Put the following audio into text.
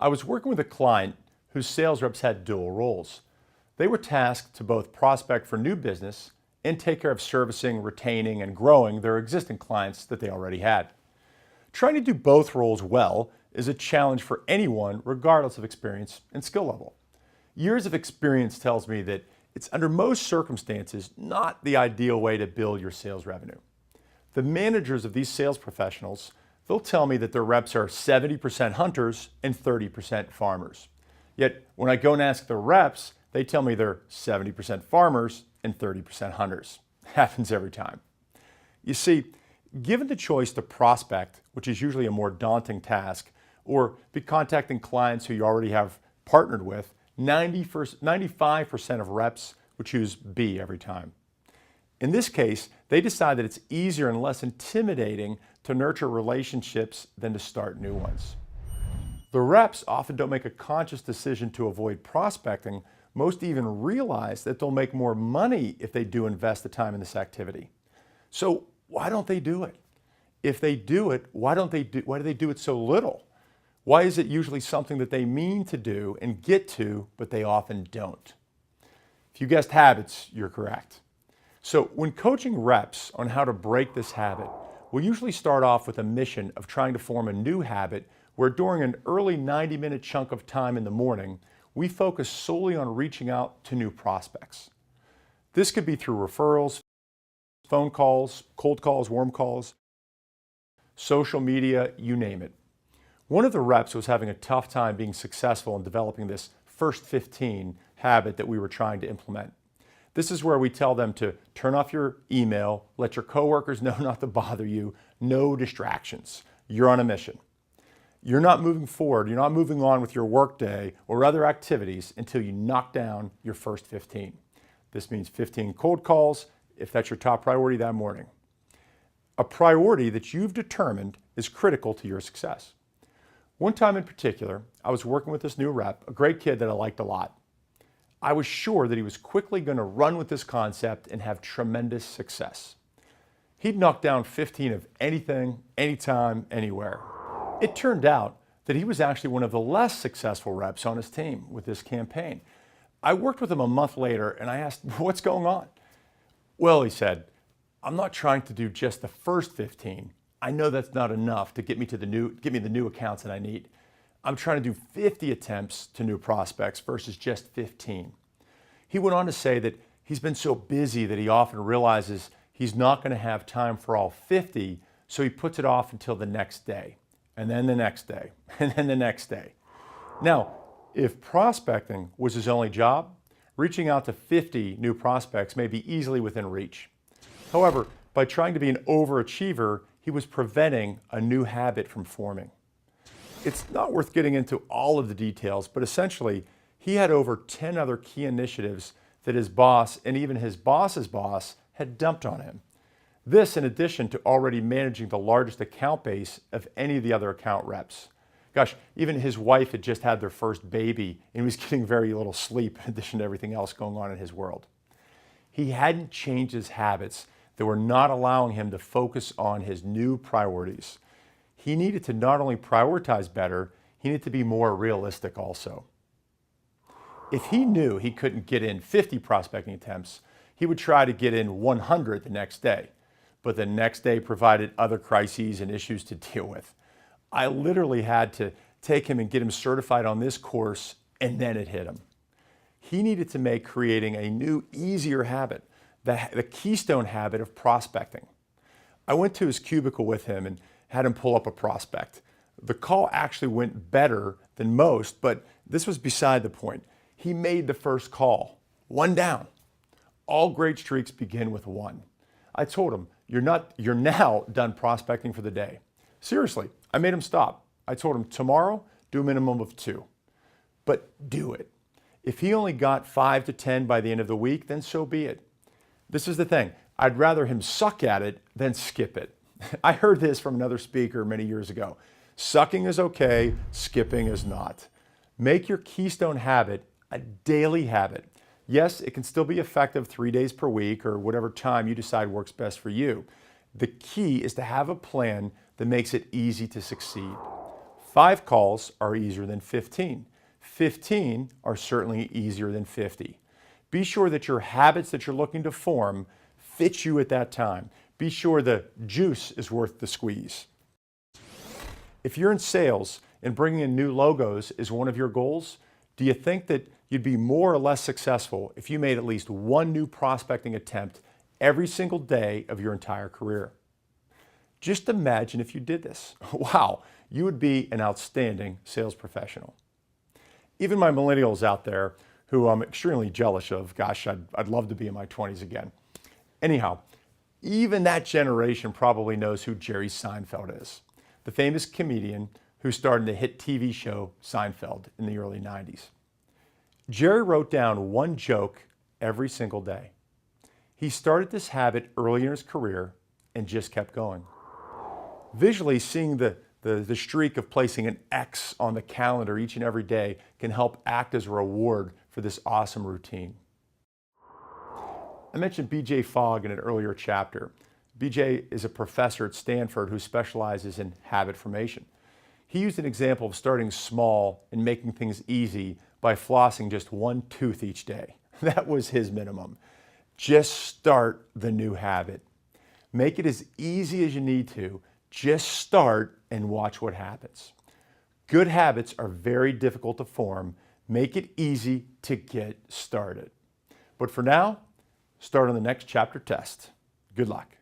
I was working with a client whose sales reps had dual roles. They were tasked to both prospect for new business and take care of servicing, retaining, and growing their existing clients that they already had. Trying to do both roles well is a challenge for anyone, regardless of experience and skill level. Years of experience tells me that it's under most circumstances not the ideal way to build your sales revenue. The managers of these sales professionals, they'll tell me that their reps are 70% hunters and 30% farmers. Yet when I go and ask the reps, they tell me they're 70% farmers and 30% hunters. Happens every time. You see, given the choice to prospect, which is usually a more daunting task, or be contacting clients who you already have partnered with, 95% of reps would choose B every time. In this case, they decide that it's easier and less intimidating to nurture relationships than to start new ones. The reps often don't make a conscious decision to avoid prospecting. Most even realize that they'll make more money if they do invest the time in this activity. So why don't they do it? If they do it, why do they do it so little? Why is it usually something that they mean to do and get to, but they often don't? If you guessed habits, you're correct. So when coaching reps on how to break this habit, we'll usually start off with a mission of trying to form a new habit where during an early 90-minute chunk of time in the morning, we focus solely on reaching out to new prospects. This could be through referrals, phone calls, cold calls, warm calls, social media, you name it. One of the reps was having a tough time being successful in developing this first 15 habit that we were trying to implement. This is where we tell them to turn off your email, let your coworkers know not to bother you, no distractions. You're on a mission. You're not moving forward, you're not moving on with your workday or other activities until you knock down your first 15. This means 15 cold calls, if that's your top priority that morning. A priority that you've determined is critical to your success. One time in particular, I was working with this new rep, a great kid that I liked a lot. I was sure that he was quickly going to run with this concept and have tremendous success. He'd knock down 15 of anything, anytime, anywhere. It turned out that he was actually one of the less successful reps on his team with this campaign. I worked with him a month later and I asked, what's going on? Well, he said, I'm not trying to do just the first 15. I know that's not enough to get me the new accounts that I need. I'm trying to do 50 attempts to new prospects versus just 15. He went on to say that he's been so busy that he often realizes he's not going to have time for all 50, so he puts it off until the next day, and then the next day, and then the next day. Now, if prospecting was his only job, reaching out to 50 new prospects may be easily within reach. However, by trying to be an overachiever, he was preventing a new habit from forming. It's not worth getting into all of the details, but essentially, he had over 10 other key initiatives that his boss and even his boss's boss had dumped on him. This in addition to already managing the largest account base of any of the other account reps. Gosh, even his wife had just had their first baby and he was getting very little sleep in addition to everything else going on in his world. He hadn't changed his habits that were not allowing him to focus on his new priorities. He needed to not only prioritize better, he needed to be more realistic also. If he knew he couldn't get in 50 prospecting attempts, he would try to get in 100 the next day. But the next day provided other crises and issues to deal with. I literally had to take him and get him certified on this course, and then it hit him. He needed to make creating a new, easier habit, the keystone habit of prospecting. I went to his cubicle with him and had him pull up a prospect. The call actually went better than most, but this was beside the point. He made the first call, one down. All great streaks begin with one. I told him, you're now done prospecting for the day. Seriously, I made him stop. I told him tomorrow, do a minimum of 2, but do it. If he only got 5 to 10 by the end of the week, then so be it. This is the thing. I'd rather him suck at it than skip it. I heard this from another speaker many years ago. Sucking is okay, skipping is not. Make your keystone habit a daily habit. Yes, it can still be effective 3 days per week or whatever time you decide works best for you. The key is to have a plan that makes it easy to succeed. 5 calls are easier than 15. 15 are certainly easier than 50. Be sure that your habits that you're looking to form fit you at that time. Be sure the juice is worth the squeeze. If you're in sales and bringing in new logos is one of your goals, do you think that you'd be more or less successful if you made at least one new prospecting attempt every single day of your entire career? Just imagine if you did this. Wow, you would be an outstanding sales professional. Even my millennials out there, who I'm extremely jealous of, gosh, I'd love to be in my 20s again. Anyhow, even that generation probably knows who Jerry Seinfeld is, the famous comedian who starred in the hit TV show Seinfeld in the early 90s. Jerry wrote down one joke every single day. He started this habit early in his career and just kept going. Visually, seeing the streak of placing an X on the calendar each and every day can help act as a reward for this awesome routine. I mentioned B.J. Fogg in an earlier chapter. B.J. is a professor at Stanford who specializes in habit formation. He used an example of starting small and making things easy by flossing just one tooth each day. That was his minimum. Just start the new habit. Make it as easy as you need to. Just start and watch what happens. Good habits are very difficult to form. Make it easy to get started. But for now, start on the next chapter test. Good luck.